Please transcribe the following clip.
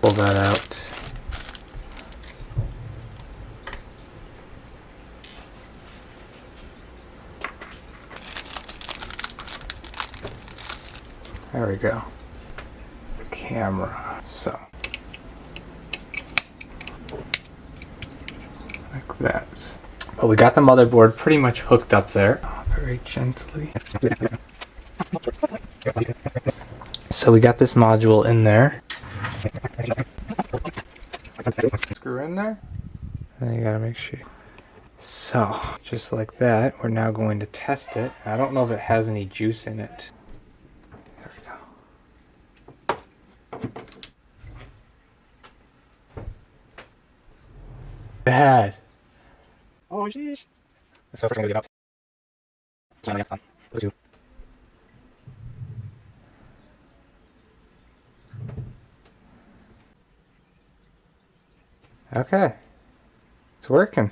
Pull that out. There we go. The camera. So. Like that. But we got the motherboard pretty much hooked up there. Very gently. So we got this module in there. Screw in there. And you gotta make sure. So, just like that, we're now going to test it. I don't know if it has any juice in it. There we go. Bad. Oh, jeez. So we're gonna get up. Okay. It's working.